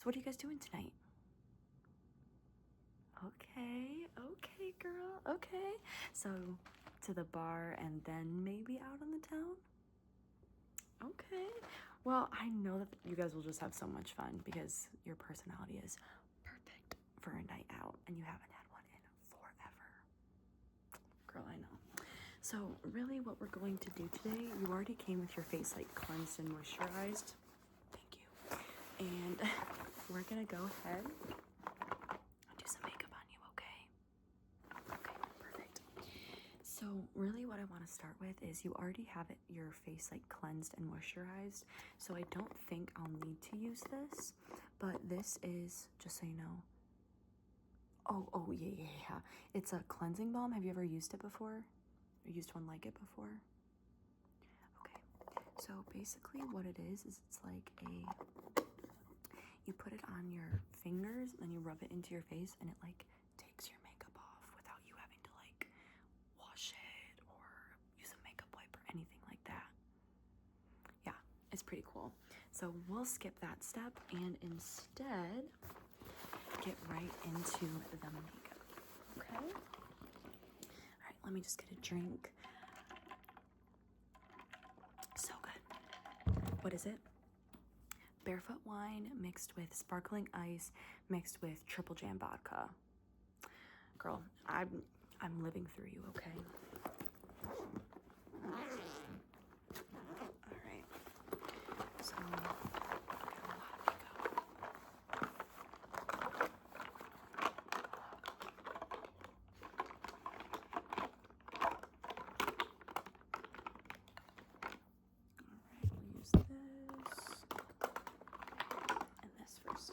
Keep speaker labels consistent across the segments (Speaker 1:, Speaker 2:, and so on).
Speaker 1: So what are you guys doing tonight? Okay, okay, girl, okay. So to the bar and then maybe out on the town? Okay. Well, I know that you guys will just have so much fun because your personality is perfect for a night out and you haven't had one in forever. Girl, I know. So really what we're going to do today, you already came with your face like cleansed and moisturized. Thank you. And we're gonna go ahead and do some makeup on you, okay? Okay, perfect. So really what I want to start with is you already have your face like cleansed and moisturized. So I don't think I'll need to use this, but this is, just so you know. Oh, yeah. It's a cleansing balm. Have you ever used it before? Or used one like it before? Okay. So basically what it is it's like you put it on your fingers and then you rub it into your face and it like takes your makeup off without you having to like wash it or use a makeup wipe or anything like that. Yeah, it's pretty cool. So we'll skip that step and instead get right into the makeup, okay? All right, let me just get a drink. So good. What is it? Barefoot wine mixed with sparkling ice mixed with triple jam vodka. Girl, I'm living through you, okay? All right. So, got a lot of makeup. All right, we'll use this and this first.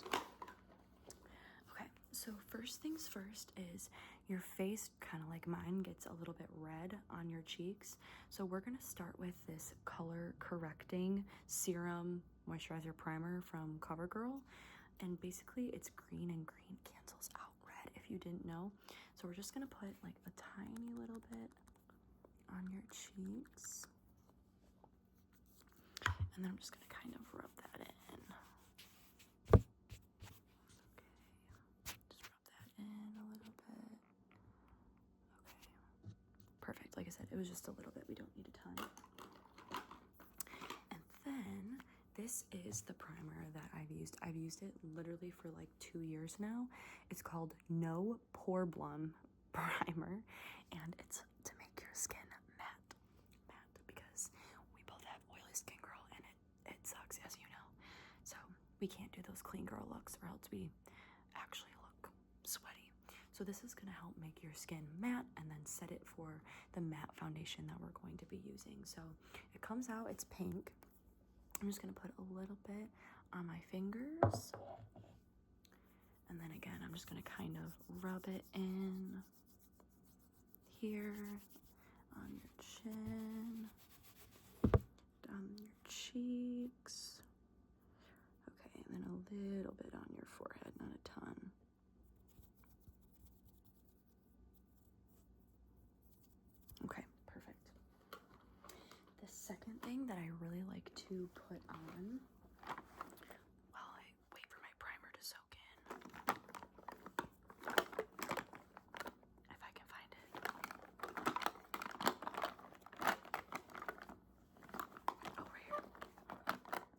Speaker 1: Okay, so first things first is your face, kind of like mine, gets a little bit red on your cheeks. So we're gonna start with this color correcting serum moisturizer primer from CoverGirl. And basically it's green and green cancels out red if you didn't know. So we're just gonna put like a tiny little bit on your cheeks. And then I'm just gonna kind of rub that in. In a little bit. Okay, perfect. Like I said, it was just a little bit. We don't need a ton. And then this is the primer that I've used. I've used it literally for like 2 years now. It's called No Pore Primer, and it's to make your skin matte because we both have oily skin, girl, and it sucks, as you know. So we can't do those clean girl looks or else we actually look sweaty. So this is going to help make your skin matte and then set it for the matte foundation that we're going to be using. So it comes out, it's pink. I'm just going to put a little bit on my fingers. And then again, I'm just going to kind of rub it in here on your chin, down your cheeks. Okay, and then a little bit on your forehead, not a ton. Okay, perfect. The second thing that I really like to put on while I wait for my primer to soak in, if I can find it. Over here.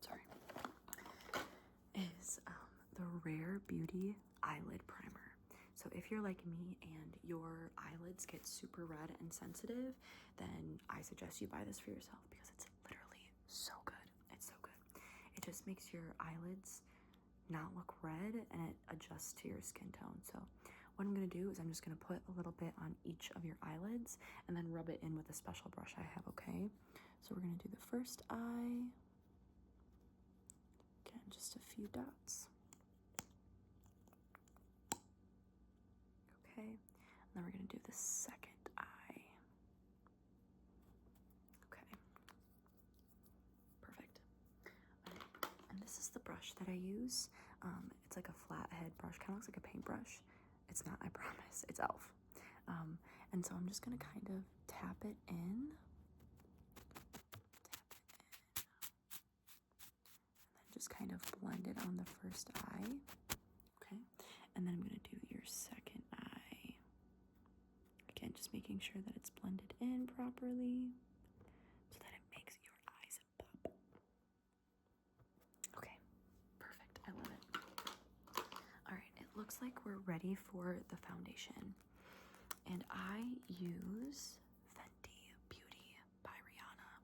Speaker 1: Sorry. Is the Rare Beauty Eyelid Primer. So if you're like me and your eyelids get super red and sensitive, then I suggest you buy this for yourself because it's literally so good. It's so good. It just makes your eyelids not look red and it adjusts to your skin tone. So what I'm gonna do is I'm just gonna put a little bit on each of your eyelids and then rub it in with a special brush I have, okay? So we're gonna do the first eye. Again, just a few dots. Okay, and then we're gonna do the second eye. Okay, perfect. Right. And this is the brush that I use. It's like a flat head brush, kind of looks like a paintbrush. It's not, I promise, it's e.l.f. And so I'm just gonna kind of tap it in. And then just kind of blend it on the first eye. Okay, and then I'm gonna do your second eye. Again, just making sure that it's blended in properly so that it makes your eyes pop. Okay, perfect. I love it. All right, it looks like we're ready for the foundation. And I use Fenty Beauty by Rihanna.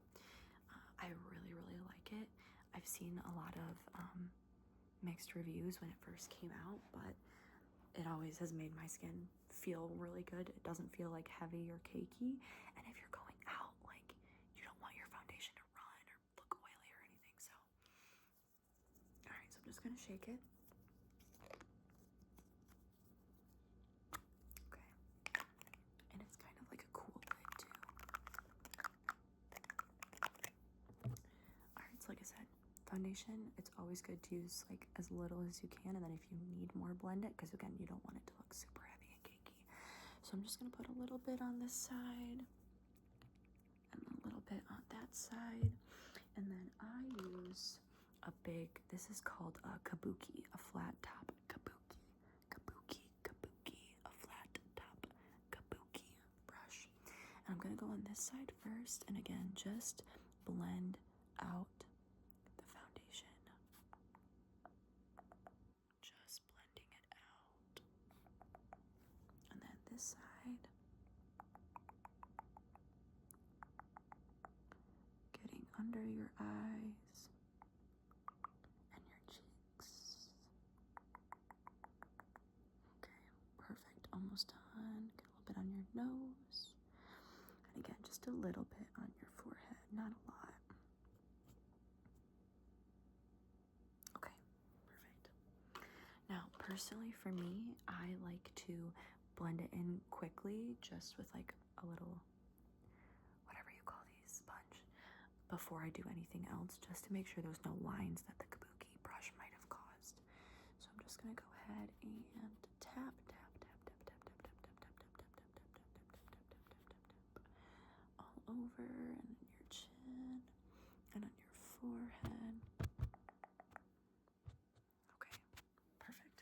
Speaker 1: I really, really like it. I've seen a lot of mixed reviews when it first came out, but it always has made my skin feel really good. It doesn't feel like heavy or cakey. And if you're going out, like, you don't want your foundation to run or look oily or anything. So, all right, so I'm just gonna shake it. Okay. And it's kind of like a cool lid too. All right, so like I said, foundation, it's always good to use like as little as you can, and then if you need more, blend it, because again, you don't want it to look super heavy and cakey. So I'm just gonna put a little bit on this side and a little bit on that side, and then I use a big, this is called a kabuki, a flat top kabuki, a flat top kabuki brush. And I'm gonna go on this side first, and again, just blend out the foundation. Just blending it out. And then this side. Getting under your eyes and your cheeks. Okay, perfect. Almost done. Get a little bit on your nose. And again, just a little bit on your forehead, not a lot. Okay, perfect. Now, personally for me, I like to blend it in quickly, just with like a little, whatever you call these, sponge, before I do anything else, just to make sure there's no lines that the kabuki brush might have caused. So I'm just gonna go ahead and tap, tap, tap, tap, tap, tap, tap, tap, tap, tap, tap, tap, tap, tap, tap, tap, tap, tap, tap, all over, and on your chin, and on your forehead. Okay, perfect.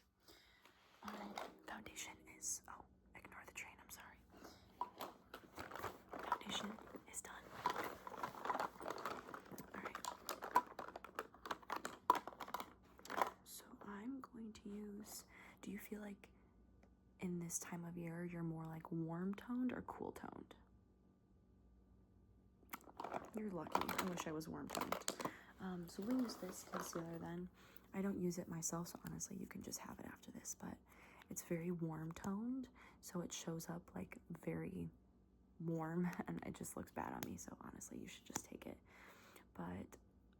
Speaker 1: Foundation is, oh, ignore the train, I'm sorry. Foundation is done. Alright. So I'm going to use, do you feel like in this time of year you're more like warm toned or cool toned? You're lucky. I wish I was warm toned. So we'll use this concealer then. I don't use it myself, so honestly you can just have it after this, but it's very warm toned, so it shows up like very warm, and it just looks bad on me, so honestly you should just take it. But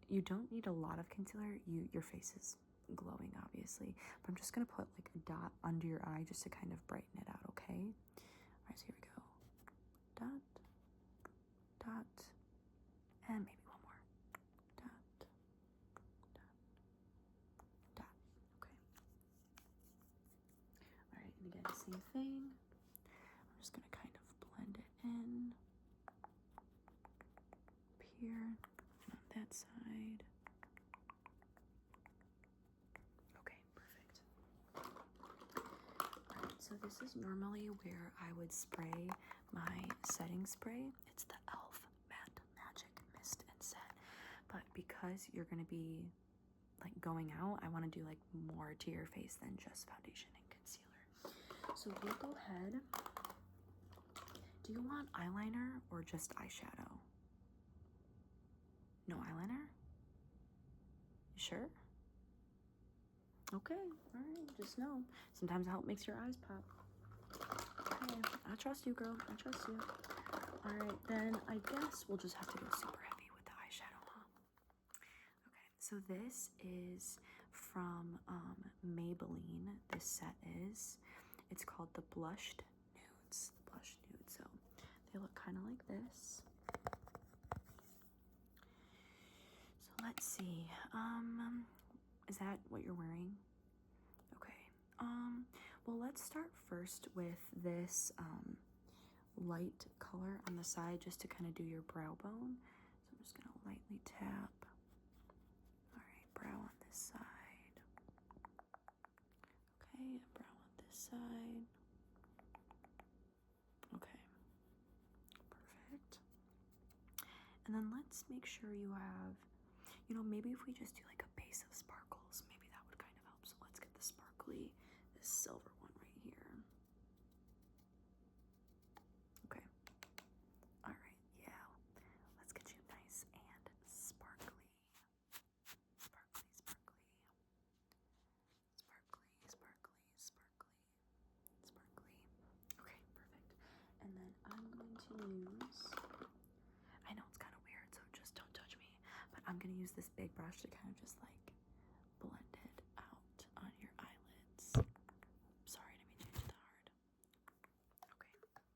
Speaker 1: you don't need a lot of concealer. Your face is glowing obviously, but I'm just gonna put like a dot under your eye just to kind of brighten it out, okay? All right, so here we go. Dot, dot, and maybe one more. Dot, dot, dot. Okay. All right, and again, same thing. I'm just gonna kind of blend it in up here and on that side. Okay, perfect. All right, so this is normally where I would spray my setting spray. It's the e.l.f. Matte Magic Mist and Set. But because you're gonna be like going out, I wanna do like more to your face than just foundation and concealer. So we'll go ahead. Do you want eyeliner or just eyeshadow? No eyeliner? You sure? Okay, all right, just know. Sometimes help makes your eyes pop. Okay, I trust you, girl, I trust you. All right, then I guess we'll just have to go super heavy with the eyeshadow, huh? Okay, so this is from Maybelline, this set is. It's called the Blushed Nudes, Blush Nude. So they look kind of like this. So let's see, is that what you're wearing? Okay, well, let's start first with this light color on the side just to kind of do your brow bone. So I'm just gonna lightly tap. All right, brow on this this side. Okay, perfect. And then let's make sure you have, you know, maybe if we just do like a base of sparkles, maybe that would kind of help. So let's get the sparkly, this silver one right here. Okay. All right, yeah. Let's get you nice and sparkly. Sparkly, sparkly. Sparkly, sparkly, sparkly, sparkly. Okay, perfect. And then I'm going to use, I know it's kind of weird, so just don't judge me, but I'm going to use this big brush to kind of just like blend it out on your eyelids. Sorry, I didn't mean to change the hard.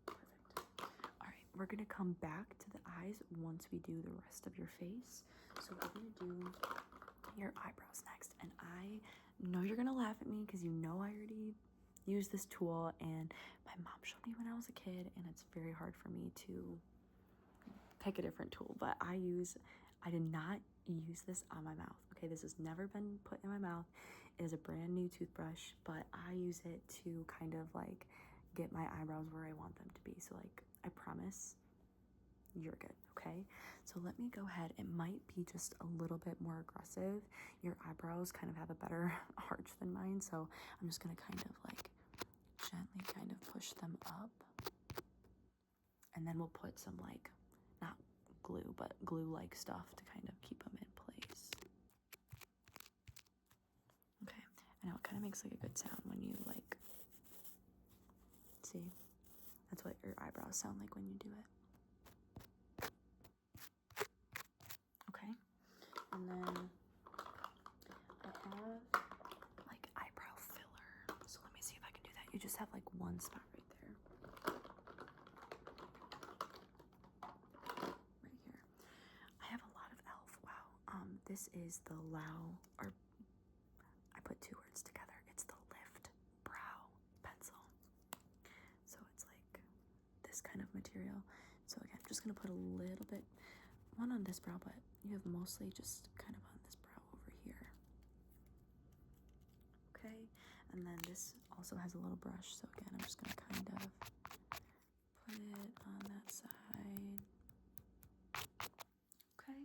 Speaker 1: Okay, perfect. All right, we're going to come back to the eyes once we do the rest of your face. So we're going to do your eyebrows next, and I know you're going to laugh at me because you know I already use this tool, and my mom showed me when I was a kid, and it's very hard for me to pick a different tool, but I did not use this on my mouth. Okay, this has never been put in my mouth. It is a brand new toothbrush, but I use it to kind of like get my eyebrows where I want them to be. So like, I promise you're good, okay? So let me go ahead. It might be just a little bit more aggressive. Your eyebrows kind of have a better arch than mine, so I'm just gonna kind of like gently kind of push them up, and then we'll put some like, not glue, but glue-like stuff to kind of keep them in place. Okay, I know it kind of makes like a good sound when you like, see? That's what your eyebrows sound like when you do it. Okay, and then I have like eyebrow filler. So let me see if I can do that. You just have like one spot right there. Right here. I have a lot of e.l.f. Wow. This is the or I put two words together. It's the Lift Brow Pencil. So it's like this kind of material. So again, I'm just gonna put a little bit, one on this brow, but you have mostly just kind of on this brow over here. Okay, and then this also has a little brush. So again, I'm just gonna kind of put it on that side. Okay,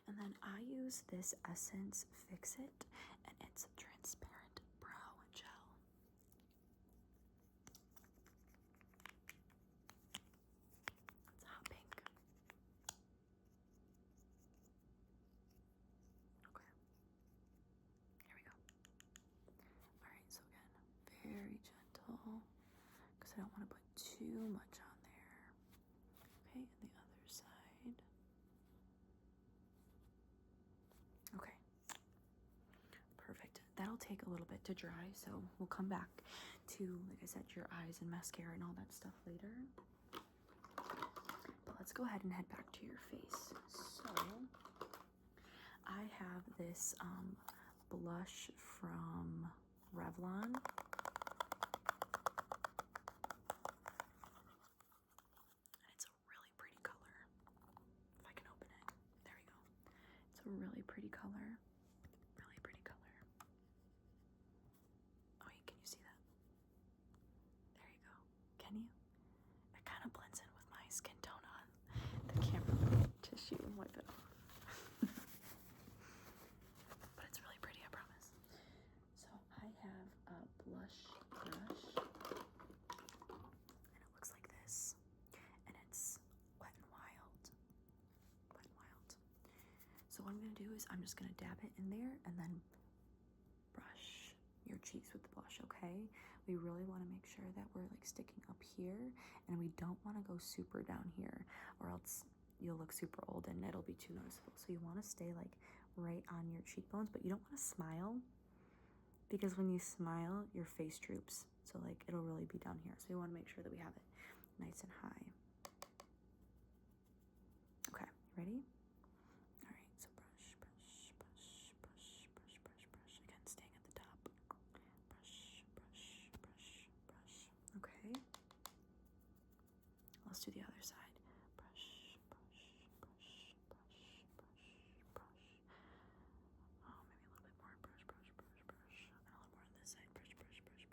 Speaker 1: and then I use this Essence Fix It, and it's a transparent brow gel. It's hot pink. Okay, here we go. All right, so again, very gentle, because I don't want to put too much on there. Okay, and the other side. Okay, perfect. That'll take a little bit to dry, so we'll come back to, like I said, your eyes and mascara and all that stuff later. But let's go ahead and head back to your face. So I have this blush from Revlon. It's a really pretty color. If I can open it. There we go. It's a really pretty color. Really pretty color. Oh, can you see that? There you go. Can you? It kind of blends in with my skin tone on the camera. Tissue and wipe it off. But it's really pretty, I promise. So I have a blush brush. And it looks like this. And it's Wet n Wild. Wet n Wild. So what I'm going to do is I'm just going to dab it in there and then brush your cheeks with the blush, okay? We really want to make sure that we're like sticking up here, and we don't want to go super down here, or else you'll look super old and it'll be too noticeable. So you want to stay like right on your cheekbones, but you don't want to smile, because when you smile, your face droops. So like it'll really be down here. So we want to make sure that we have it nice and high. Okay, you ready? All right, so brush, brush, brush, brush, brush, brush, brush. Again, staying at the top. Brush, brush, brush, brush. Okay. Let's do the other side. Brush, brush, brush, brush, brush, brush. Oh, maybe a little bit more. Brush, brush, brush, brush. And a little more on this side. Brush, brush, brush, brush,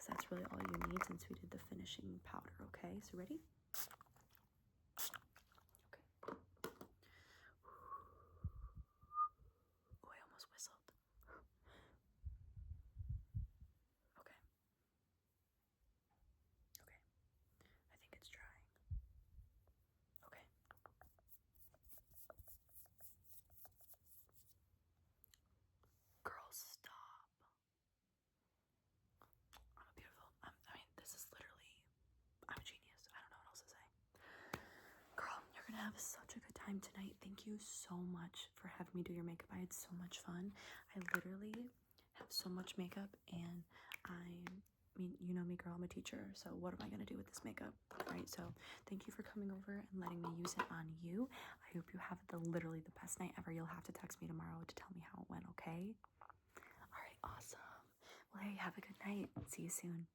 Speaker 1: because that's really all you need since we did the finishing powder, okay? So ready? Okay. Oh, I almost whistled. Okay. Okay. I think it's drying. Okay. Girl, stop. I'm a beautiful. I mean, this is literally. I'm a genius. I don't know what else to say. Girl, you're gonna have such a good time tonight. Thank you so much for having me do your makeup. I had so much fun. I literally have so much makeup, and I mean, you know me, girl, I'm a teacher, so what am I gonna do with this makeup, right? So thank you for coming over and letting me use it on you. I hope you have literally the best night ever. You'll have to text me tomorrow to tell me how it went, okay? All right, awesome. Well, hey, have a good night. See you soon.